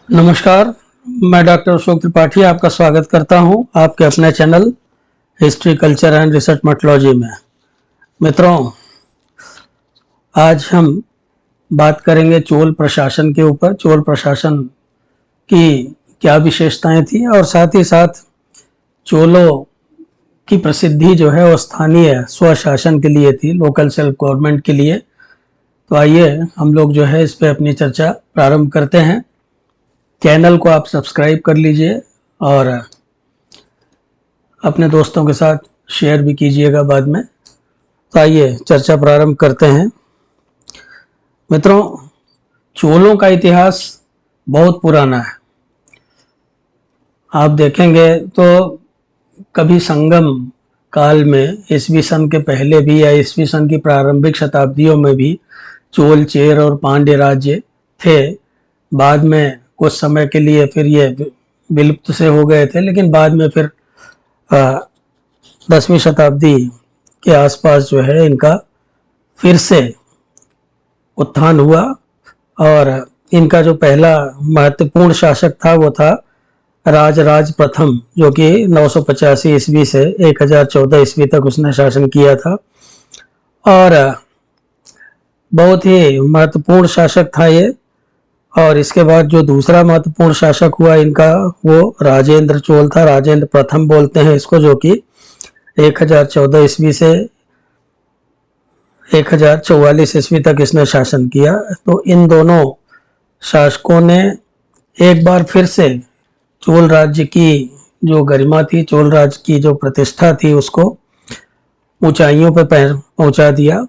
नमस्कार। मैं डॉक्टर अशोक त्रिपाठी आपका स्वागत करता हूं आपके अपने channel history culture and research methodology में। मित्रों, आज हम बात करेंगे चोल प्रशासन के ऊपर। चोल प्रशासन की क्या विशेषताएं थी और साथ ही साथ चोलों की प्रसिद्धि जो है वो स्थानीय स्वशासन के लिए थी, लोकल सेल्फ गवर्नमेंट के लिए। तो आइए हम लोग जो है इस पे अपनी चर्चा प्रारंभ करते हैं। चैनल को आप सब्सक्राइब कर लीजिए और अपने दोस्तों के साथ शेयर भी कीजिएगा बाद में। तो आइए चर्चा प्रारंभ करते हैं। मित्रों, चोलों का इतिहास बहुत पुराना है। आप देखेंगे तो कभी संगम काल में ईस्वी सन के पहले भी या ईस्वी सन की प्रारंभिक शताब्दियों में भी चोल, चेर और पांड्य राज्य थे। बाद में कुछ समय के लिए फिर ये विलुप्त से हो गए थे, लेकिन बाद में फिर 10वीं शताब्दी के आसपास जो है इनका फिर से उत्थान हुआ। और इनका जो पहला महत्वपूर्ण शासक था वो था राजराज प्रथम, जो कि 985 ईस्वी से 1014 ईस्वी तक उसने शासन किया था और बहुत ही महत्वपूर्ण शासक था ये। और इसके बाद जो दूसरा महत्वपूर्ण शासक हुआ इनका वो राजेंद्र चोल था। राजेंद्र प्रथम बोलते हैं इसको, जो कि 1014 ईस्वी से 1044 ईस्वी तक इसने शासन किया। तो इन दोनों शासकों ने एक बार फिर से चोल राज्य की जो गरिमा थी, चोल राज्य की जो प्रतिष्ठा थी, उसको ऊंचाइयों पर पहुंचा दिया।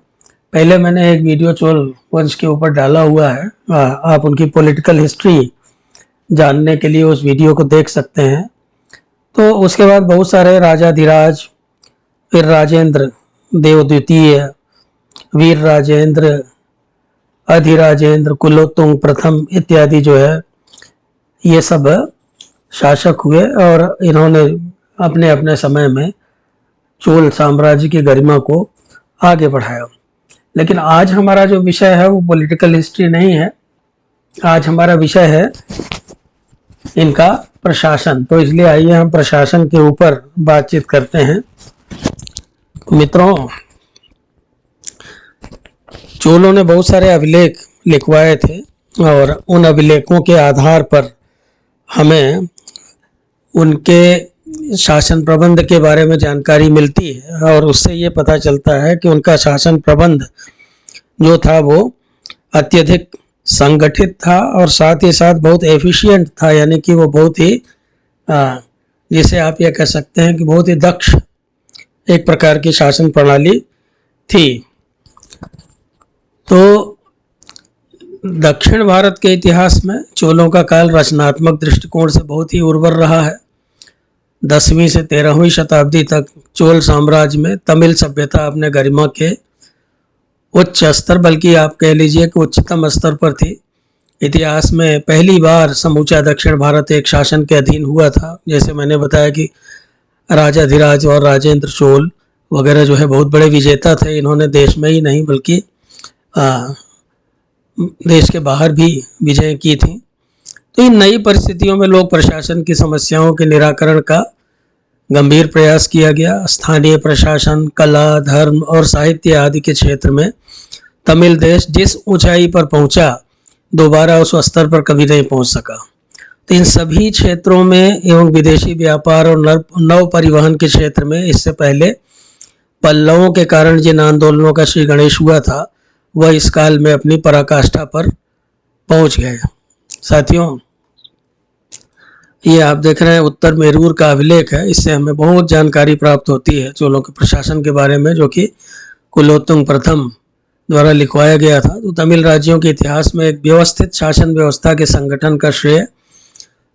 पहले मैंने एक वीडियो चोल वंश के ऊपर डाला हुआ है, आप उनकी पॉलिटिकल हिस्ट्री जानने के लिए उस वीडियो को देख सकते हैं। तो उसके बाद बहुत सारे राजाधिराज, फिर राजेंद्र देव द्वितीय, वीर राजेंद्र, अधिराजेंद्र, कुलोत्तुंग प्रथम इत्यादि जो है ये सब शासक हुए और इन्होंने अपने अपने समय में चोल साम्राज्य की गरिमा को आगे बढ़ाया। लेकिन आज हमारा जो विषय है वो पॉलिटिकल हिस्ट्री नहीं है, आज हमारा विषय है इनका प्रशासन। तो इसलिए आइए हम प्रशासन के ऊपर बातचीत करते हैं। मित्रों, चोलों ने बहुत सारे अभिलेख लिखवाए थे और उन अभिलेखों के आधार पर हमें उनके शासन प्रबंध के बारे में जानकारी मिलती है और उससे ये पता चलता है कि उनका शासन प्रबंध जो था वो अत्यधिक संगठित था और साथ ही साथ बहुत एफिशिएंट था, यानी कि वो बहुत ही जिसे आप ये कह सकते हैं कि बहुत ही दक्ष एक प्रकार की शासन प्रणाली थी। तो दक्षिण भारत के इतिहास में चोलों का काल रचनात्मक दृष्टिकोण से बहुत ही उर्वर रहा है। 10वीं से 13वीं शताब्दी तक चोल साम्राज्य में तमिल सभ्यता अपने गरिमा के उच्च स्तर, बल्कि आप कह लीजिए कि उच्चतम स्तर पर थी। इतिहास में पहली बार समूचा दक्षिण भारत एक शासन के अधीन हुआ था। जैसे मैंने बताया कि राजाधिराज और राजेंद्र चोल वगैरह जो है बहुत बड़े विजेता थे। इन्होंने देश में ही नहीं बल्कि देश के बाहर भी विजय की थी। तो इन नई परिस्थितियों में लोक प्रशासन की समस्याओं के निराकरण का गंभीर प्रयास किया गया। स्थानीय प्रशासन, कला, धर्म और साहित्य आदि के क्षेत्र में तमिल देश जिस ऊंचाई पर पहुंचा, दोबारा उस स्तर पर कभी नहीं पहुंच सका। तो इन सभी क्षेत्रों में एवं विदेशी व्यापार और नव परिवहन के क्षेत्र में इससे पहले पल्लवों के कारण जिन आंदोलनों का श्री गणेश हुआ था, वह इस काल में अपनी पराकाष्ठा पर पहुंच गए। साथियों, ये आप देख रहे हैं उत्तर मेरूर का अभिलेख है। इससे हमें बहुत जानकारी प्राप्त होती है चोलों के प्रशासन के बारे में, जो कि कुलोत्तुंग प्रथम द्वारा लिखवाया गया था। तो तमिल राज्यों के इतिहास में एक व्यवस्थित शासन व्यवस्था के संगठन का श्रेय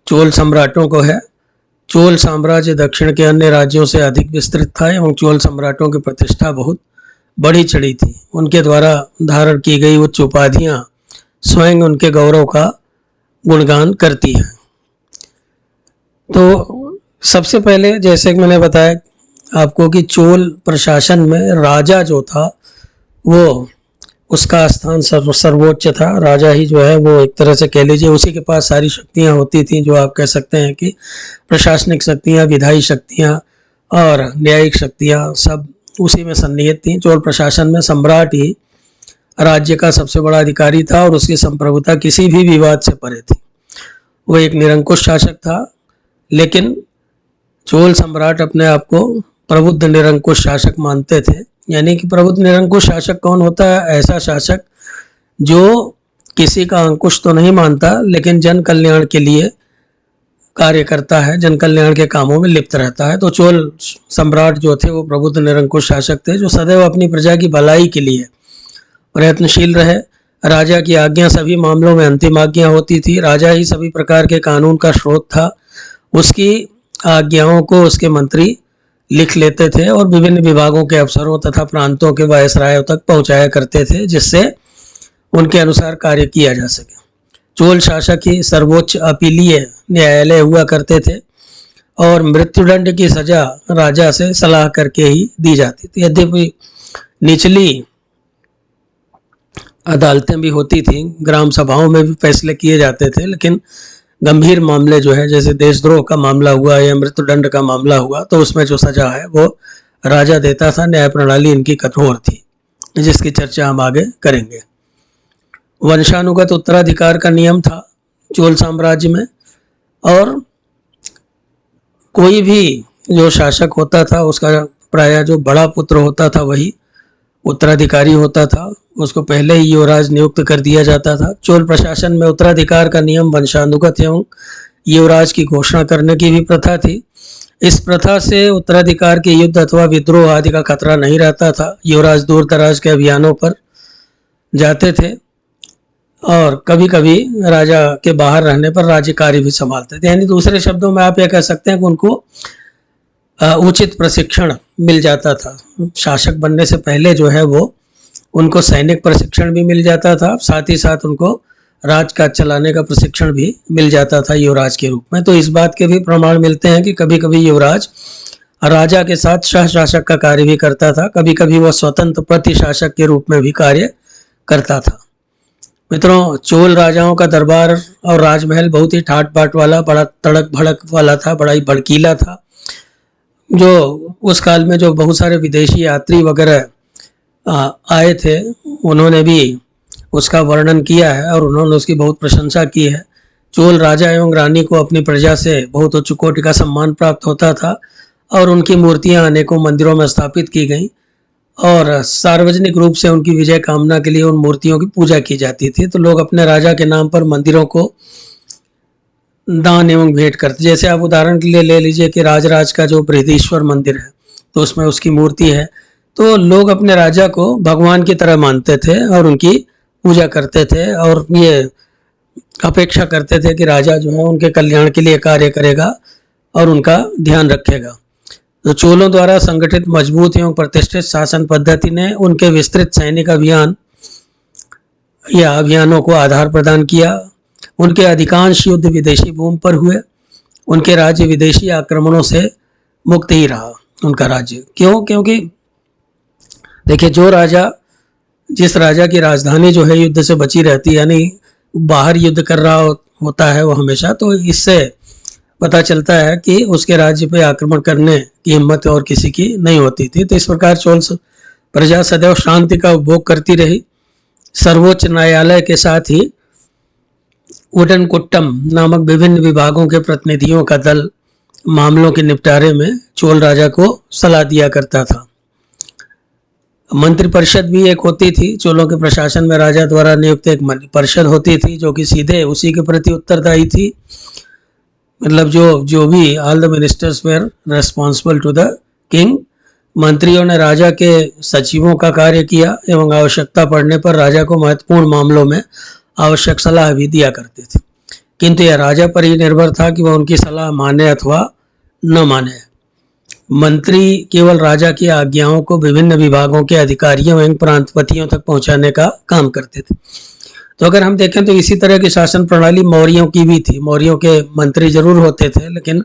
चोल सम्राटों को है। चोल साम्राज्य दक्षिण के अन्य राज्यों से अधिक विस्तृत था एवं चोल सम्राटों की प्रतिष्ठा बहुत बढ़ी चढ़ी थी। उनके द्वारा धारण की गई उच्च उपाधियां स्वयं उनके गौरव का गुणगान करती हैं। तो सबसे पहले जैसे कि मैंने बताया आपको कि चोल प्रशासन में राजा जो था वो उसका स्थान सर्वोच्च था। राजा ही जो है वो एक तरह से कह लीजिए उसी के पास सारी शक्तियां होती थी, जो आप कह सकते हैं कि प्रशासनिक शक्तियां, विधायी शक्तियां और न्यायिक शक्तियां सब उसी में सन्निहित थी। चोल प्रशासन में सम्राट ही राज्य का सबसे बड़ा अधिकारी था और उसकी संप्रभुता किसी भी विवाद से परे थी। वो एक निरंकुश शासक था, लेकिन चोल सम्राट अपने आप को प्रबुद्ध निरंकुश शासक मानते थे। यानी कि प्रबुद्ध निरंकुश शासक कौन होता है? ऐसा शासक जो किसी का अंकुश तो नहीं मानता, लेकिन जन कल्याण के लिए कार्य करता है, जन कल्याण के कामों में लिप्त रहता है। तो चोल सम्राट जो थे वो प्रबुद्ध निरंकुश शासक थे, जो सदैव अपनी प्रजा की भलाई के लिए प्रयत्नशील रहे। राजा की आज्ञा सभी मामलों में अंतिम आज्ञा होती थी। राजा ही सभी प्रकार के कानून का स्रोत था। उसकी आज्ञाओं को उसके मंत्री लिख लेते थे और विभिन्न विभागों के अफसरों तथा प्रांतों के वायसरायों तक पहुंचाया करते थे, जिससे उनके अनुसार कार्य किया जा सके। चोल शासक ही सर्वोच्च अपीलीय न्यायालय हुआ करते थे और मृत्युदंड की सजा राजा से सलाह करके ही दी जाती थी। यद्यपि निचली अदालतें भी होती थी, ग्राम सभाओं में भी फैसले किए जाते थे, लेकिन गंभीर मामले जो है, जैसे देशद्रोह का मामला हुआ या मृत्युदंड का मामला हुआ, तो उसमें जो सजा है वो राजा देता था। न्याय प्रणाली इनकी कठोर थी, जिसकी चर्चा हम आगे करेंगे। वंशानुगत उत्तराधिकार का नियम था चोल साम्राज्य में, और कोई भी जो शासक होता था उसका प्रायः जो बड़ा पुत्र होता था वही उत्तराधिकारी होता था। उसको पहले ही युवराज नियुक्त कर दिया जाता था। चोल प्रशासन में उत्तराधिकार का नियम वंशानुगत एवं युवराज की घोषणा करने की भी प्रथा थी। इस प्रथा से उत्तराधिकार के युद्ध अथवा विद्रोह आदि का खतरा नहीं रहता था। युवराज दूर दराज के अभियानों पर जाते थे और कभी कभी राजा के बाहर रहने पर राज्य कार्य भी संभालते थे। यानी दूसरे शब्दों में आप यह कह सकते हैं कि उनको उचित प्रशिक्षण मिल जाता था। शासक बनने से पहले जो है वो उनको सैनिक प्रशिक्षण भी मिल जाता था, साथ ही साथ उनको राजकाज चलाने का प्रशिक्षण भी मिल जाता था युवराज के रूप में। तो इस बात के भी प्रमाण मिलते हैं कि कभी कभी युवराज राजा के साथ सह शासक का कार्य भी करता था, कभी कभी वह स्वतंत्र प्रतिशासक के रूप में भी कार्य करता था। मित्रों, चोल राजाओं का दरबार और राजमहल बहुत ही ठाट बाट वाला, बड़ा तड़क भड़क वाला था, बड़ा ही भड़कीला था। जो उस काल में जो बहुत सारे विदेशी यात्री वगैरह आए थे, उन्होंने भी उसका वर्णन किया है और उन्होंने उसकी बहुत प्रशंसा की है। चोल राजा एवं रानी को अपनी प्रजा से बहुत उच्च कोटि का सम्मान प्राप्त होता था और उनकी मूर्तियां अनेकों मंदिरों में स्थापित की गईं और सार्वजनिक रूप से उनकी विजय कामना के लिए उन मूर्तियों की पूजा की जाती थी। तो लोग अपने राजा के नाम पर मंदिरों को दान एवं भेंट करते। जैसे आप उदाहरण के लिए ले लीजिए कि राजराज का जो बृहदीश्वर मंदिर है, तो उसमें उसकी मूर्ति है। तो लोग अपने राजा को भगवान की तरह मानते थे और उनकी पूजा करते थे और ये अपेक्षा करते थे कि राजा जो है उनके कल्याण के लिए कार्य करेगा और उनका ध्यान रखेगा। तो चोलों द्वारा संगठित मजबूत एवं प्रतिष्ठित शासन पद्धति ने उनके विस्तृत सैनिक अभियान या अभियानों को आधार प्रदान किया। उनके अधिकांश युद्ध विदेशी भूमि पर हुए। उनके राज्य विदेशी आक्रमणों से मुक्त ही रहा उनका राज्य। क्यों? क्योंकि देखिए, जिस राजा की राजधानी जो है युद्ध से बची रहती है, यानी बाहर युद्ध कर रहा होता है वो हमेशा, तो इससे पता चलता है कि उसके राज्य पे आक्रमण करने की हिम्मत और किसी की नहीं होती थी। तो इस प्रकार चोल प्रजा सदैव शांति का उपभोग करती रही। सर्वोच्च न्यायालय के साथ ही उडनकुट्टम नामक विभिन्न विभागों के प्रतिनिधियों का दल मामलों के निपटारे में चोल राजा को सलाह दिया करता था। मंत्री परिषद भी एक होती थी। चोलों के प्रशासन में राजा द्वारा नियुक्त एक मंत्री परिषद होती थी, जो कि सीधे उसी के प्रति उत्तरदायी थी। मतलब जो भी all the ministers were responsible to the king. मंत्रियों ने राजा के सचिवों का कार्य किया एवं आवश्यकता पड़ने पर राजा को महत्वपूर्ण मामलों में आवश्यक सलाह भी दिया करते थे, किंतु यह राजा पर ही निर्भर था कि वह उनकी सलाह माने अथवा न माने। मंत्री केवल राजा की आज्ञाओं को विभिन्न विभागों के अधिकारियों एवं प्रांतपतियों तक पहुंचाने का काम करते थे। तो अगर हम देखें तो इसी तरह की शासन प्रणाली मौर्यों की भी थी। मौर्यों के मंत्री जरूर होते थे, लेकिन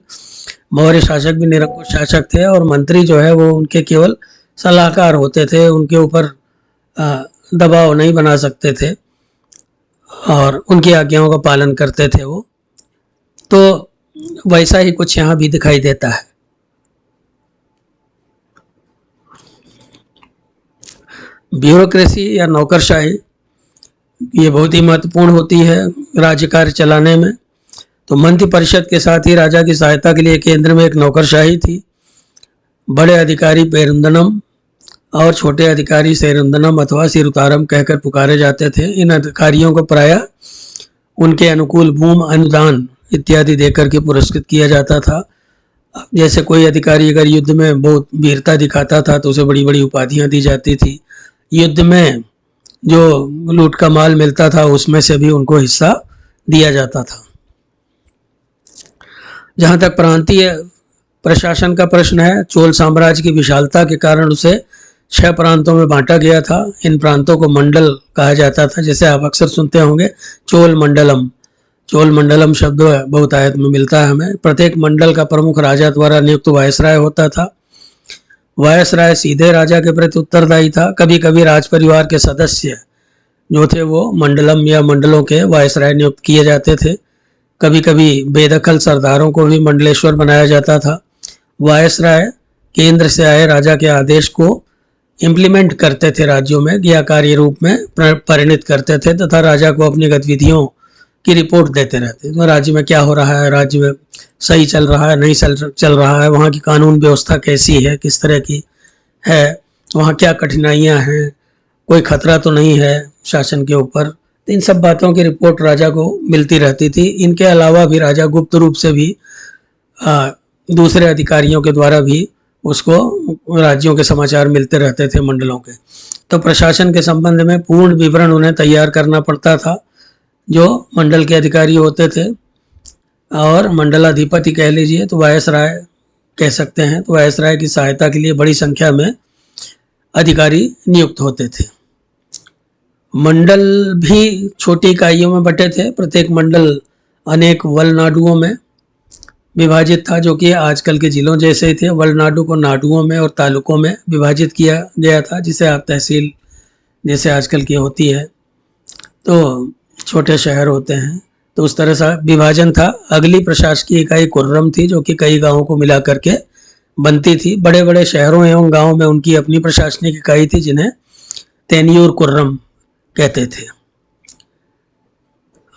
मौर्य शासक भी निरंकुश शासक थे और मंत्री जो है वो उनके केवल सलाहकार होते थे। उनके ऊपर दबाव नहीं बना सकते थे और उनकी आज्ञाओं का पालन करते थे वो। तो वैसा ही कुछ यहाँ भी दिखाई देता है। ब्यूरोक्रेसी या नौकरशाही ये बहुत ही महत्वपूर्ण होती है राज्य कार्य चलाने में। तो मंत्री परिषद के साथ ही राजा की सहायता के लिए केंद्र में एक नौकरशाही थी। बड़े अधिकारी पेरुंदनम और छोटे अधिकारी सेरुंदनम अथवा सिरुतारम कहकर पुकारे जाते थे। इन अधिकारियों को प्रायः उनके अनुकूल भूमि अनुदान इत्यादि देकर के पुरस्कृत किया जाता था। जैसे कोई अधिकारी अगर युद्ध में बहुत वीरता दिखाता था तो उसे बड़ी बड़ी उपाधियां दी जाती थी। युद्ध में जो लूट का माल मिलता था उसमें से भी उनको हिस्सा दिया जाता था। जहाँ तक प्रांतीय प्रशासन का प्रश्न है, चोल साम्राज्य की विशालता के कारण उसे 6 प्रांतों में बांटा गया था। इन प्रांतों को मंडल कहा जाता था। जैसे आप अक्सर सुनते होंगे चोल मंडलम। चोल मंडलम शब्द बहुतायत में मिलता है हमें। प्रत्येक मंडल का प्रमुख राजा द्वारा नियुक्त वायसराय होता था। वायसराय सीधे राजा के प्रति उत्तरदायी था। कभी कभी राज परिवार के सदस्य जो थे वो मंडलम या मंडलों के वायसराय नियुक्त किए जाते थे। कभी कभी बेदखल सरदारों को भी मंडलेश्वर बनाया जाता था। वायसराय केंद्र से आए राजा के आदेश को इम्प्लीमेंट करते थे, राज्यों में या कार्य रूप में परिणित करते थे तथा राजा को अपनी गतिविधियों की रिपोर्ट देते रहते। तो राज्य में क्या हो रहा है, राज्य में सही चल रहा है नहीं चल रहा है, वहाँ की कानून व्यवस्था कैसी है, किस तरह की है, वहाँ क्या कठिनाइयाँ हैं, कोई खतरा तो नहीं है शासन के ऊपर। इन सब बातों की रिपोर्ट राजा को मिलती रहती थी। इनके अलावा भी राजा गुप्त रूप से भी दूसरे अधिकारियों के द्वारा भी उसको राज्यों के समाचार मिलते रहते थे मंडलों के। तो प्रशासन के संबंध में पूर्ण विवरण उन्हें तैयार करना पड़ता था जो मंडल के अधिकारी होते थे। और मंडलाधिपति कह लीजिए तो वायसराय कह सकते हैं। तो वायसराय की सहायता के लिए बड़ी संख्या में अधिकारी नियुक्त होते थे। मंडल भी छोटी इकाइयों में बटे थे। प्रत्येक मंडल अनेक वलनाडुओं में विभाजित था जो कि आजकल के जिलों जैसे ही थे। वलनाडु को नाडुओं में और तालुकों में विभाजित किया गया था, जिसे आप तहसील जैसे आजकल की होती है तो छोटे शहर होते हैं। तो उस तरह से विभाजन था। अगली प्रशासकीय इकाई कुर्रम थी जो कि कई गांवों को मिला करके बनती थी। बड़े बड़े शहरों एवं गांवों में उनकी अपनी प्रशासनिक इकाई थी जिन्हें तेनियूर कुर्रम कहते थे।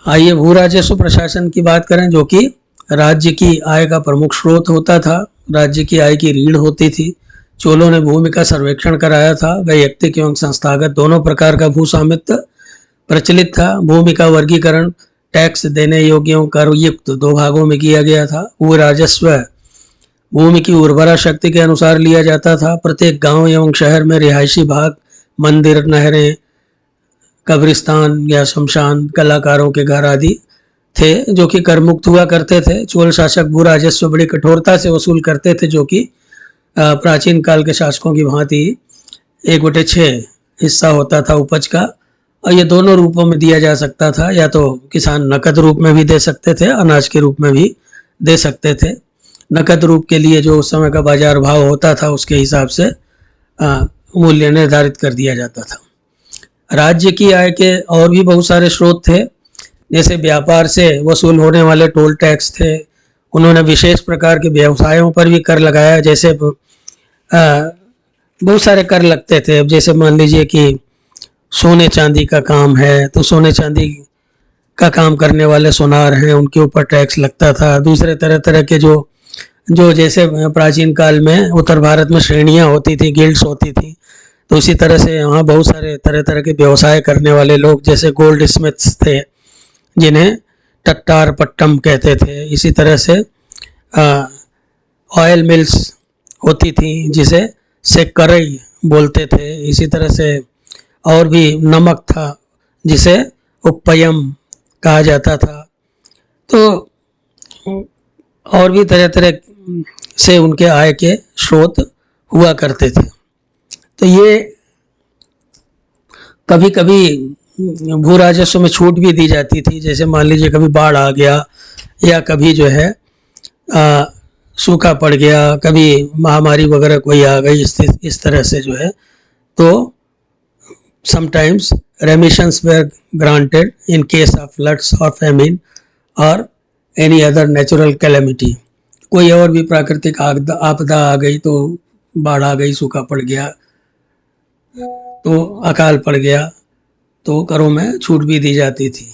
आइए भू राजस्व प्रशासन की बात करें जो कि राज्य की आय का प्रमुख स्रोत होता था। राज्य की आय की रीढ़ होती थी। चोलों ने भूमि का सर्वेक्षण कराया था। वैयक्तिक एवं संस्थागत दोनों प्रकार का भू स्वामित्व प्रचलित था। भूमि का वर्गीकरण टैक्स देने योग्य एवं कर युक्त 2 भागों में किया गया था। भू राजस्व भूमि की उर्वरा शक्ति के अनुसार लिया जाता था। प्रत्येक गांव एवं शहर में रिहायशी भाग, मंदिर, नहरें, कब्रिस्तान या शमशान, कलाकारों के घर आदि थे जो कि कर मुक्त हुआ करते थे। चोल शासक भू राजस्व बड़ी कठोरता से वसूल करते थे जो कि प्राचीन काल के शासकों की भांति 1/6 हिस्सा होता था उपज का। और ये दोनों रूपों में दिया जा सकता था। या तो किसान नकद रूप में भी दे सकते थे, अनाज के रूप में भी दे सकते थे। नकद रूप के लिए जो उस समय का बाजार भाव होता था उसके हिसाब से मूल्य निर्धारित कर दिया जाता था। राज्य की आय के और भी बहुत सारे स्रोत थे। जैसे व्यापार से वसूल होने वाले टोल टैक्स थे। उन्होंने विशेष प्रकार के व्यवसायों पर भी कर लगाया। जैसे बहुत सारे कर लगते थे। अब जैसे मान लीजिए कि सोने चांदी का काम है तो सोने चांदी का काम करने वाले सोनार हैं उनके ऊपर टैक्स लगता था। दूसरे तरह तरह के जो जैसे प्राचीन काल में उत्तर भारत में श्रेणियां होती थी, गिल्ड्स होती थी, तो इसी तरह से यहाँ बहुत सारे तरह तरह के व्यवसाय करने वाले लोग जैसे गोल्ड स्मिथ्स थे जिन्हें टट्टार पट्टम कहते थे। इसी तरह से ऑयल मिल्स होती थी जिसे सेक्करई बोलते थे। इसी तरह से और भी नमक था जिसे उपयम कहा जाता था। तो और भी तरह तरह से उनके आय के स्रोत हुआ करते थे। तो ये कभी कभी भू राजस्व में छूट भी दी जाती थी। जैसे मान लीजिए कभी बाढ़ आ गया या कभी जो है सूखा पड़ गया, कभी महामारी वगैरह कोई आ गई, इस तरह से जो है तो Sometimes remissions were granted in case of floods or famine or any other natural calamity. कोई और भी प्राकृतिक आपदा आ गई, तो बाढ़ आ गई, सूखा पड़ गया, तो अकाल पड़ गया, तो करों में छूट भी दी जाती थी।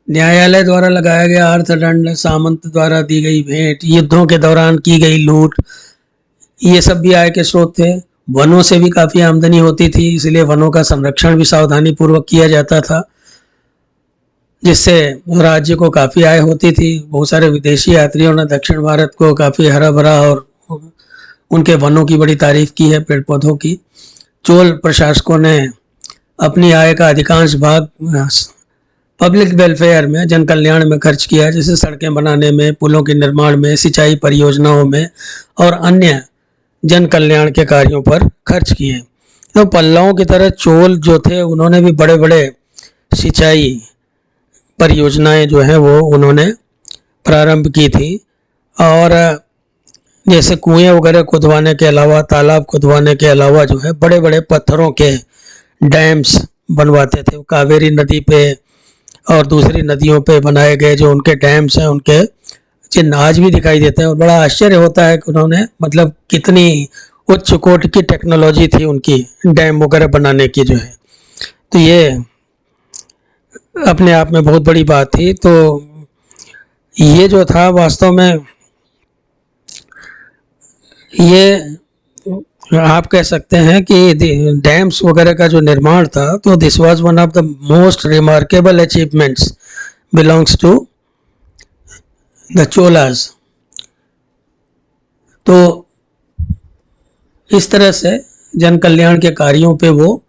न्यायालय द्वारा लगाया गया अर्थदंड, सामंत द्वारा दी गई भेंट, युद्धों के दौरान की गई लूट, ये सब भी आय के स्रोत थे। वनों से भी काफ़ी आमदनी होती थी, इसलिए वनों का संरक्षण भी सावधानी पूर्वक किया जाता था, जिससे राज्य को काफ़ी आय होती थी। बहुत सारे विदेशी यात्रियों ने दक्षिण भारत को काफ़ी हरा भरा और उनके वनों की बड़ी तारीफ की है, पेड़ पौधों की। चोल प्रशासकों ने अपनी आय का अधिकांश भाग पब्लिक वेलफेयर में, जन कल्याण में खर्च किया, जैसे सड़कें बनाने में, पुलों के निर्माण में, सिंचाई परियोजनाओं में और अन्य जन कल्याण के कार्यों पर खर्च किए। तो पल्लवों की तरह चोल जो थे उन्होंने भी बड़े बड़े सिंचाई परियोजनाएं जो हैं वो उन्होंने प्रारंभ की थी, और जैसे कुएं वगैरह खुदवाने के अलावा, तालाब खुदवाने के अलावा जो है बड़े बड़े पत्थरों के डैम्स बनवाते थे। कावेरी नदी पे और दूसरी नदियों पे बनाए गए जो उनके डैम्स हैं, उनके चिन्ह आज भी दिखाई देते हैं, और बड़ा आश्चर्य होता है कि उन्होंने मतलब कितनी उच्च कोटि की टेक्नोलॉजी थी उनकी डैम वगैरह बनाने की जो है। तो ये अपने आप में बहुत बड़ी बात थी। तो ये जो था वास्तव में, ये आप कह सकते हैं कि डैम्स वगैरह का जो निर्माण था, तो this was one of the most remarkable achievements belongs to the Cholas. तो इस तरह से जन कल्याण के कार्यों पे वो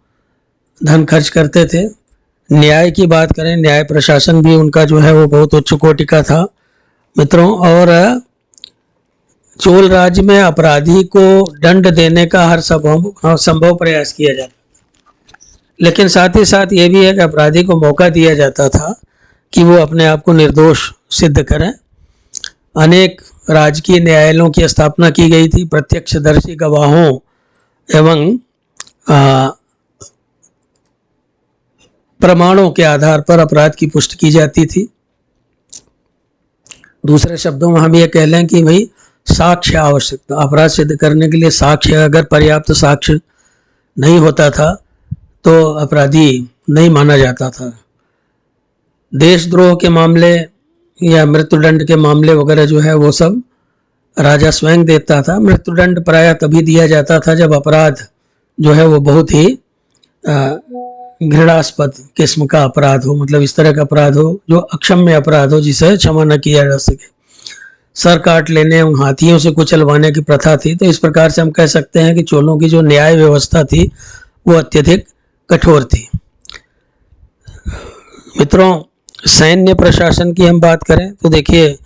धन खर्च करते थे। न्याय की बात करें, न्याय प्रशासन भी उनका जो है वो बहुत उच्च कोटि का था मित्रों, और चोल राज्य में अपराधी को दंड देने का हर संभव प्रयास किया जाता, लेकिन साथ ही साथ ये भी है कि अपराधी को मौका दिया जाता था कि वो अपने आप को निर्दोष सिद्ध करें। अनेक राजकीय न्यायालयों की स्थापना की गई थी। प्रत्यक्षदर्शी गवाहों एवं प्रमाणों के आधार पर अपराध की पुष्टि की जाती थी। दूसरे शब्दों में हम ये कह लें कि भाई साक्ष्य आवश्यकता, अपराध सिद्ध करने के लिए साक्ष्य, अगर पर्याप्त साक्ष्य नहीं होता था तो अपराधी नहीं माना जाता था। देशद्रोह के मामले या मृत्युदंड के मामले वगैरह जो है वो सब राजा स्वयं देता था। मृत्युदंड प्रायः तभी दिया जाता था जब अपराध जो है वो बहुत ही घृणास्पद किस्म का अपराध हो, मतलब इस तरह का अपराध हो जो अक्षम्य अपराध हो, जिसे क्षमा न किया जा सके। सर काट लेने एवं हाथियों से कुचलवाने की प्रथा थी। तो इस प्रकार से हम कह सकते हैं कि चोलों की जो न्याय व्यवस्था थी वो अत्यधिक कठोर थी। मित्रों, सैन्य प्रशासन की हम बात करें तो देखिए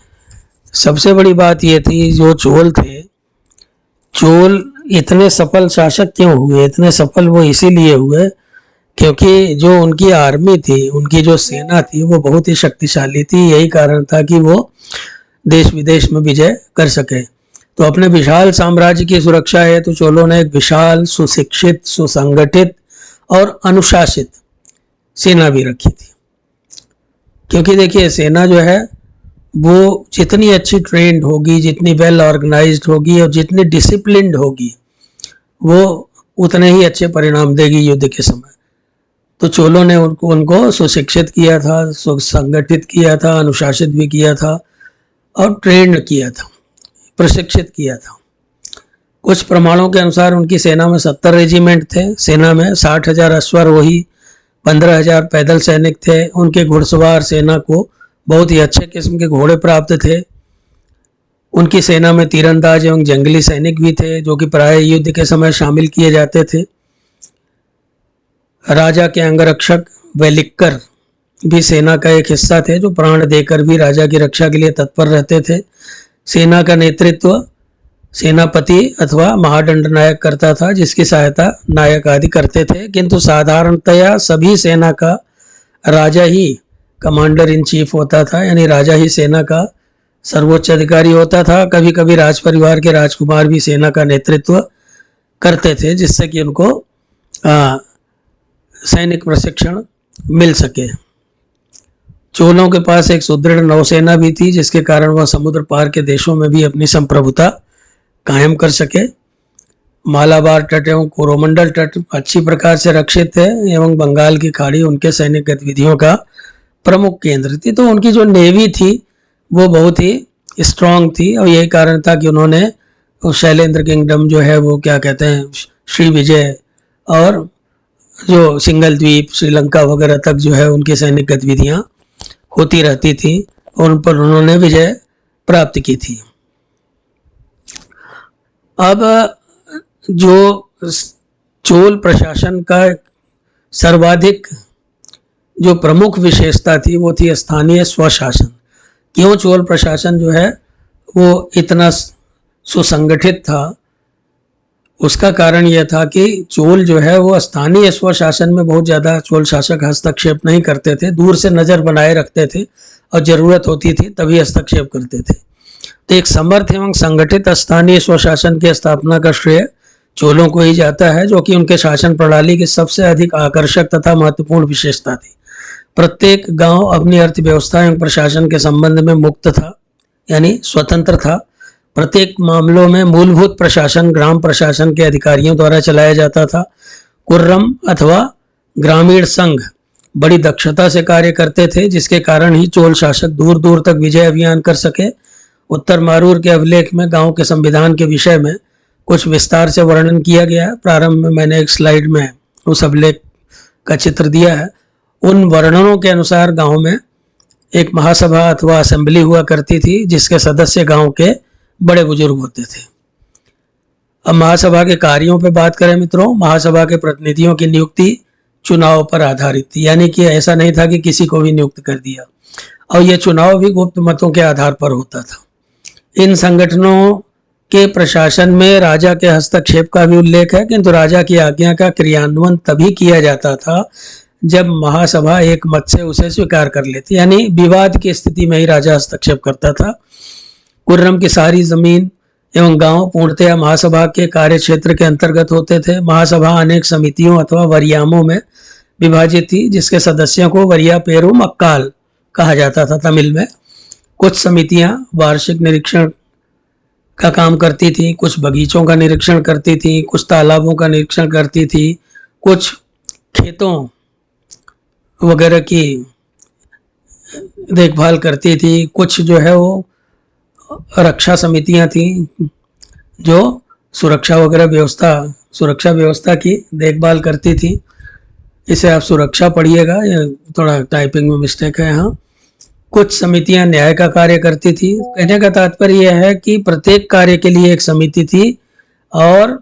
सबसे बड़ी बात ये थी, जो चोल थे, चोल इतने सफल शासक क्यों हुए? इतने सफल वो इसीलिए हुए क्योंकि जो उनकी आर्मी थी, उनकी जो सेना थी वो बहुत ही शक्तिशाली थी। यही कारण था कि वो देश विदेश में विजय कर सके। तो अपने विशाल साम्राज्य की सुरक्षा है तो चोलों ने एक विशाल, सुशिक्षित, सुसंगठित और अनुशासित सेना भी रखी थी। क्योंकि देखिए सेना जो है वो जितनी अच्छी ट्रेंड होगी, जितनी वेल ऑर्गेनाइज्ड होगी और जितनी डिसिप्लिन्ड होगी, वो उतने ही अच्छे परिणाम देगी युद्ध के समय। तो चोलों ने उनको सुशिक्षित किया था, सुसंगठित किया था, अनुशासित भी किया था और ट्रेंड किया था, प्रशिक्षित किया था। कुछ प्रमाणों के अनुसार उनकी सेना में 70 रेजिमेंट थे। सेना में 60,000 अश्वारोही, 15,000 पैदल सैनिक थे। उनके घुड़सवार सेना को बहुत ही अच्छे किस्म के घोड़े प्राप्त थे। उनकी सेना में तीरंदाज एवं जंगली सैनिक भी थे जो कि प्राय युद्ध के समय शामिल किए जाते थे। राजा के अंगरक्षक व लिक्कर भी सेना का एक हिस्सा थे जो प्राण देकर भी राजा की रक्षा के लिए तत्पर रहते थे। सेना का नेतृत्व सेनापति अथवा महादंड नायक करता था, जिसकी सहायता नायक आदि करते थे, किंतु साधारणतया सभी सेना का राजा ही कमांडर इन चीफ होता था, यानी राजा ही सेना का सर्वोच्च अधिकारी होता था। कभी कभी राज परिवार के राजकुमार भी सेना का नेतृत्व करते थे, जिससे कि उनको सैनिक प्रशिक्षण मिल सके। चोलों के पास एक सुदृढ़ नौसेना भी थी, जिसके कारण वह समुद्र पार के देशों में भी अपनी संप्रभुता कायम कर सके। मालाबार तट एवं कोरोमंडल तट अच्छी प्रकार से रक्षित थे एवं बंगाल की खाड़ी उनके सैनिक गतिविधियों का प्रमुख केंद्र थी। तो उनकी जो नेवी थी वो बहुत ही स्ट्रांग थी और यही कारण था कि उन्होंने शैलेंद्र किंगडम जो है वो क्या कहते हैं श्री विजय और जो सिंगल द्वीप श्रीलंका वगैरह तक जो है उनकी सैनिक गतिविधियां होती रहती थी और उन पर उन्होंने विजय प्राप्त की थी। अब जो चोल प्रशासन का सर्वाधिक जो प्रमुख विशेषता थी वो थी स्थानीय स्वशासन। क्यों चोल प्रशासन जो है वो इतना सुसंगठित था, उसका कारण यह था कि चोल जो है वो स्थानीय स्वशासन में बहुत ज़्यादा चोल शासक हस्तक्षेप नहीं करते थे, दूर से नज़र बनाए रखते थे और ज़रूरत होती थी तभी हस्तक्षेप करते थे। तो एक समर्थ एवं संगठित स्थानीय स्वशासन की स्थापना का श्रेय चोलों को ही जाता है, जो कि उनके शासन प्रणाली की सबसे अधिक आकर्षक तथा महत्वपूर्ण विशेषता थी। प्रत्येक गांव अपनी अर्थव्यवस्था एवं प्रशासन के संबंध में मुक्त था, यानी स्वतंत्र था। प्रत्येक मामलों में मूलभूत प्रशासन ग्राम प्रशासन के अधिकारियों द्वारा चलाया जाता था। कुर्रम अथवा ग्रामीण संघ बड़ी दक्षता से कार्य करते थे, जिसके कारण ही चोल शासक दूर दूर तक विजय अभियान कर सके। उत्तर मारूर के अभिलेख में गांव के संविधान के विषय में कुछ विस्तार से वर्णन किया गया है। प्रारंभ में मैंने एक स्लाइड में उस अभिलेख का चित्र दिया है। उन वर्णनों के अनुसार गांव में एक महासभा अथवा असेंबली हुआ करती थी, जिसके सदस्य गांव के बड़े बुजुर्ग होते थे। अब महासभा के कार्यों पे बात करें मित्रों, महासभा के प्रतिनिधियों की नियुक्ति चुनाव पर आधारित थी, यानी कि ऐसा नहीं था कि किसी को भी नियुक्त कर दिया, और यह चुनाव भी गुप्त मतों के आधार पर होता था। इन संगठनों के प्रशासन में राजा के हस्तक्षेप का भी उल्लेख है, किंतु राजा की आज्ञा का क्रियान्वयन तभी किया जाता था जब महासभा एक मत से उसे स्वीकार कर लेती, यानी विवाद की स्थिति में ही राजा हस्तक्षेप करता था। कुर्रम की सारी जमीन एवं गांव पूर्णतया महासभा के कार्य क्षेत्र के अंतर्गत होते थे। महासभा अनेक समितियों अथवा वरियामों में विभाजित थी, जिसके सदस्यों को वरिया पेरू मक्काल कहा जाता था तमिल में। कुछ समितियां वार्षिक निरीक्षण का काम करती थी, कुछ बगीचों का निरीक्षण करती थी, कुछ तालाबों का निरीक्षण करती थी, कुछ खेतों वगैरह की देखभाल करती थी, कुछ जो है वो रक्षा समितियां थी जो सुरक्षा व्यवस्था की देखभाल करती थी। इसे आप सुरक्षा पढ़िएगा, ये थोड़ा टाइपिंग में मिस्टेक है यहाँ। कुछ समितियां न्याय का कार्य करती थी। कहने का तात्पर्य यह है कि प्रत्येक कार्य के लिए एक समिति थी और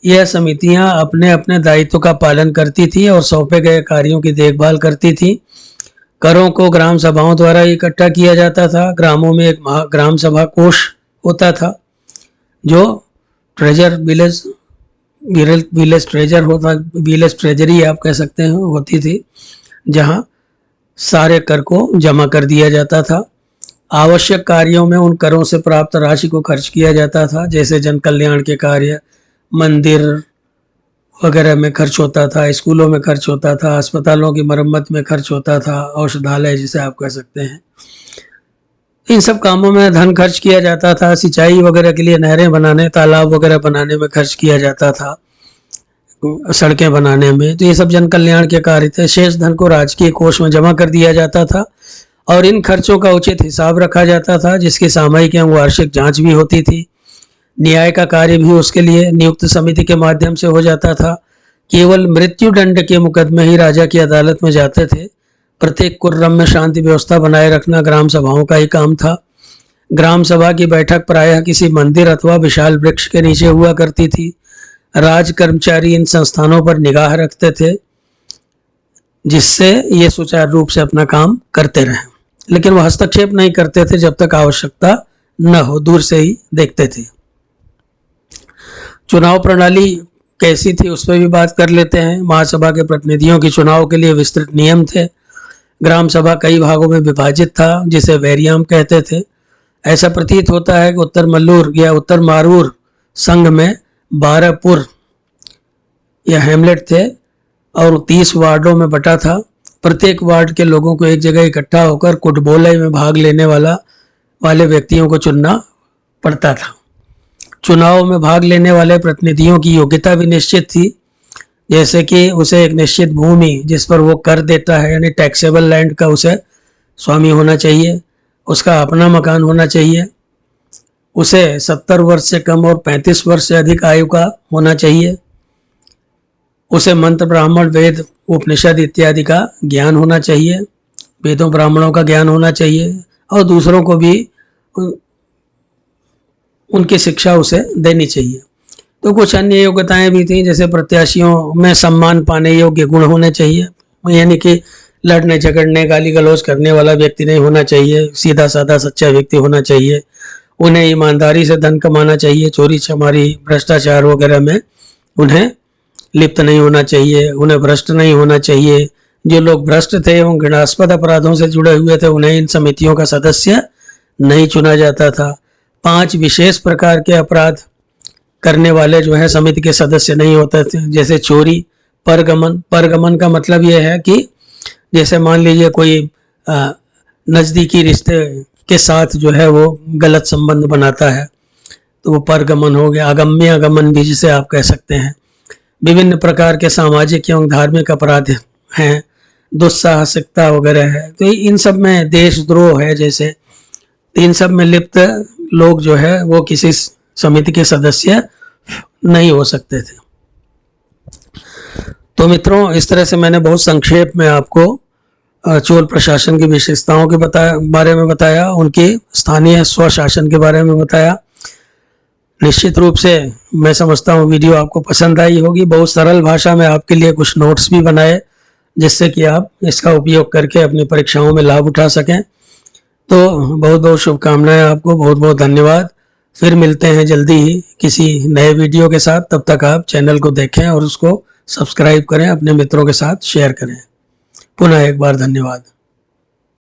यह समितियां अपने अपने दायित्व का पालन करती थी और सौंपे गए कार्यों की देखभाल करती थी। करों को ग्राम सभाओं द्वारा इकट्ठा किया जाता था। ग्रामों में एक ग्राम सभा कोष होता था जो ट्रेजर विलेज ट्रेजरी आप कह सकते हैं होती थी, जहां सारे कर को जमा कर दिया जाता था। आवश्यक कार्यों में उन करों से प्राप्त राशि को खर्च किया जाता था, जैसे जन कल्याण के कार्य, मंदिर वगैरह में खर्च होता था, स्कूलों में खर्च होता था, अस्पतालों की मरम्मत में खर्च होता था, औषधालय जिसे आप कह सकते हैं। इन सब कामों में धन खर्च किया जाता था। सिंचाई वगैरह के लिए नहरें बनाने, तालाब वगैरह बनाने में खर्च किया जाता था, सड़कें बनाने में। तो ये सब जन कल्याण के कार्य थे। शेष धन को राजकीय कोष में जमा कर दिया जाता था और इन खर्चों का उचित हिसाब रखा जाता था, जिसकी सामयिक एवं वार्षिक जांच भी होती थी। न्याय का कार्य भी उसके लिए नियुक्त समिति के माध्यम से हो जाता था। केवल मृत्यु दंड के मुकदमे ही राजा की अदालत में जाते थे। प्रत्येक कुर्रम में शांति व्यवस्था बनाए रखना ग्राम सभाओं का ही काम था। ग्राम सभा की बैठक प्रायः किसी मंदिर अथवा विशाल वृक्ष के नीचे हुआ करती थी। राज कर्मचारी इन संस्थानों पर निगाह रखते थे, जिससे ये सुचारू रूप से अपना काम करते रहें, लेकिन वह हस्तक्षेप नहीं करते थे जब तक आवश्यकता न हो, दूर से ही देखते थे। चुनाव प्रणाली कैसी थी उस पर भी बात कर लेते हैं। महासभा के प्रतिनिधियों के चुनाव के लिए विस्तृत नियम थे। ग्राम सभा कई भागों में विभाजित था, जिसे वैरियाम कहते थे। ऐसा प्रतीत होता है कि उत्तर मल्लूर या उत्तर मारूर संघ में 12 पुर या हेमलेट थे और 30 वार्डों में बटा था। प्रत्येक वार्ड के लोगों को एक जगह इकट्ठा होकर कुटबोले में भाग लेने वाले व्यक्तियों को चुनना पड़ता था। चुनाव में भाग लेने वाले प्रतिनिधियों की योग्यता भी निश्चित थी, जैसे कि उसे एक निश्चित भूमि जिस पर वो कर देता है यानी टैक्सेबल लैंड का उसे स्वामी होना चाहिए, उसका अपना मकान होना चाहिए, उसे 70 वर्ष से कम और 35 वर्ष से अधिक आयु का होना चाहिए, उसे मंत्र ब्राह्मण वेद उपनिषद इत्यादि का ज्ञान होना चाहिए, वेदों ब्राह्मणों का ज्ञान होना चाहिए और दूसरों को भी उनकी शिक्षा उसे देनी चाहिए। तो कुछ अन्य योग्यताएं भी थी, जैसे प्रत्याशियों में सम्मान पाने योग्य गुण होने चाहिए, यानी कि लड़ने झगड़ने गाली गलौज करने वाला व्यक्ति नहीं होना चाहिए, सीधा साधा सच्चा व्यक्ति होना चाहिए, उन्हें ईमानदारी से धन कमाना चाहिए, चोरी चमारी भ्रष्टाचार वगैरह में उन्हें लिप्त नहीं होना चाहिए, उन्हें भ्रष्ट नहीं होना चाहिए। जो लोग भ्रष्ट थे एवं घृणास्पद अपराधों से जुड़े हुए थे उन्हें इन समितियों का सदस्य नहीं चुना जाता था। 5 विशेष प्रकार के अपराध करने वाले जो है समिति के सदस्य नहीं होते थे, जैसे चोरी, परगमन। परगमन का मतलब यह है कि जैसे मान लीजिए कोई नज़दीकी रिश्ते के साथ जो है वो गलत संबंध बनाता है तो वो परगमन हो गया। अगम्य आगमन भी जिसे आप कह सकते हैं। विभिन्न प्रकार के सामाजिक एवं धार्मिक अपराध हैं, दुस्साहसिकता वगैरह है, तो इन सब में देशद्रोह है जैसे, इन सब में लिप्त लोग जो है वो किसी समिति के सदस्य नहीं हो सकते थे। तो मित्रों, इस तरह से मैंने बहुत संक्षेप में आपको चोल प्रशासन की विशेषताओं के बारे में बताया, उनके स्थानीय स्वशासन के बारे में बताया। निश्चित रूप से मैं समझता हूँ वीडियो आपको पसंद आई होगी। बहुत सरल भाषा में आपके लिए कुछ नोट्स भी बनाए जिससे कि आप इसका उपयोग करके अपनी परीक्षाओं में लाभ उठा सकें। तो बहुत बहुत शुभकामनाएं आपको, बहुत बहुत धन्यवाद। फिर मिलते हैं जल्दी ही किसी नए वीडियो के साथ। तब तक आप चैनल को देखें और उसको सब्सक्राइब करें, अपने मित्रों के साथ शेयर करें। पुनः एक बार धन्यवाद।